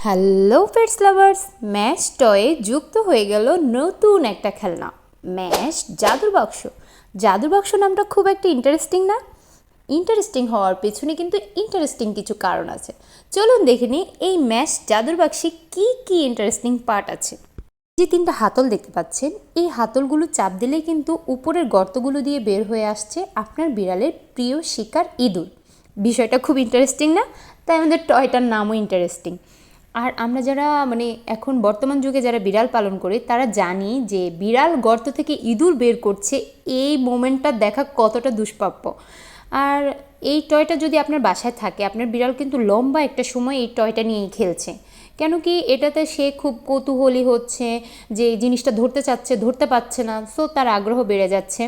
Hello pets lovers, mash টয়ে যুক্ত হয়ে গেল নতুন একটা খেলনা, ম্যাশ জাদুর বাক্স। জাদুর বাক্স নামটা খুব একটা ইন্টারেস্টিং না? ইন্টারেস্টিং হওয়ার পেছনে কিন্তু ইন্টারেস্টিং কিছু কারণ আছে। চলুন দেখে নিই এই ম্যাশ জাদুর বাক্সে কী কী ইন্টারেস্টিং পার্ট আছে। যে তিনটা হাতল দেখতে পাচ্ছেন, এই হাতলগুলো চাপ দিলেই কিন্তু উপরের গর্তগুলো দিয়ে বের হয়ে আসছে আপনার বিড়ালের প্রিয় শিকার ইঁদুর। বিষয়টা খুব ইন্টারেস্টিং না? তাই আমাদের টয়টার নামও ইন্টারেস্টিং। আর আমরা যারা এখন বর্তমান যুগে যারা বিড়াল পালন করি তারা জানি যে বিড়াল গর্ত থেকে ইঁদুর বের করছে, এই মোমেন্টটা দেখা কতটা দুষ্প্রাপ্য। আর এই টয়টা যদি আপনার বাসায় থাকে, আপনার বিড়াল কিন্তু লম্বা একটা সময় এই টয়টা নিয়েই খেলছে। কেন কি, এটাতে সে খুব কৌতূহলী হচ্ছে যে এই জিনিসটা ধরতে চাচ্ছে, ধরতে পারছে না, সো তার আগ্রহ বেড়ে যাচ্ছে।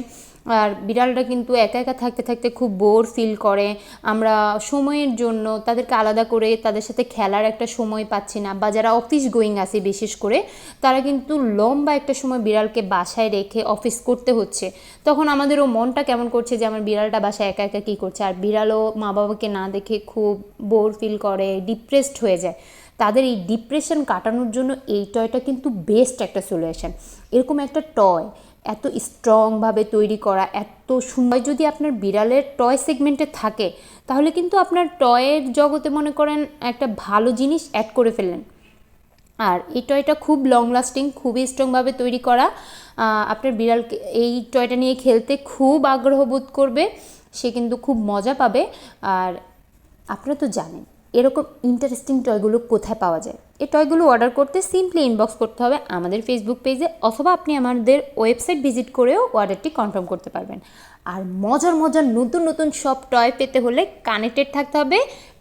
আর বিড়ালটা কিন্তু একা একা থাকতে থাকতে খুব বোর ফিল করে। আমরা সময়ের জন্য তাদেরকে আলাদা করে তাদের সাথে খেলার একটা সময় পাচ্ছি না, বা যারা অফিস গোয়িং আছে বিশেষ করে, তারা কিন্তু লম্বা একটা সময় বিড়ালকে বাসায় রেখে অফিস করতে হচ্ছে। তখন আমাদেরও মনটা কেমন করছে যে আমার বিড়ালটা বাসায় একা একা কী করছে, আর বিড়ালও মা বাবাকে না দেখে খুব বোর ফিল করে, ডিপ্রেসড হয়ে যায়। তাদের এই ডিপ্রেশন কাটানোর জন্য এই টয়টা কিন্তু বেস্ট একটা সলিউশন। এরকম একটা টয় এত স্ট্রংভাবে তৈরি করা, এত সুন্দর যদি আপনার বিড়ালের টয় সেগমেন্টে থাকে, তাহলে কিন্তু আপনার টয়ের জগতে মনে করেন একটা ভালো জিনিস অ্যাড করে ফেললেন। আর এই টয়টা খুব লং লাস্টিং, খুবই স্ট্রংভাবে তৈরি করা। আপনার বিড়ালকে এই টয়টা নিয়ে খেলতে খুব আগ্রহ বোধ করবে, সে কিন্তু খুব মজা পাবে। আর আপনারা তো জানেন এরকম ইন্টারেস্টিং টয়গুলো কোথায় পাওয়া যায়। এই টয়গুলো অর্ডার করতে সিম্পলি ইনবক্স করতে হবে আমাদের ফেসবুক পেজে, অথবা আপনি আমাদের ওয়েবসাইট ভিজিট করেও অর্ডারটি কনফার্ম করতে পারবেন। আর মজার মজার নতুন নতুন সব টয় পেতে হলে কানেক্টেড থাকতে হবে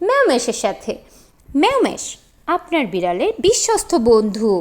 ম্যাওমেশের সাথে। ম্যাওমেশ, আপনার বিড়ালের বিশ্বস্ত বন্ধু।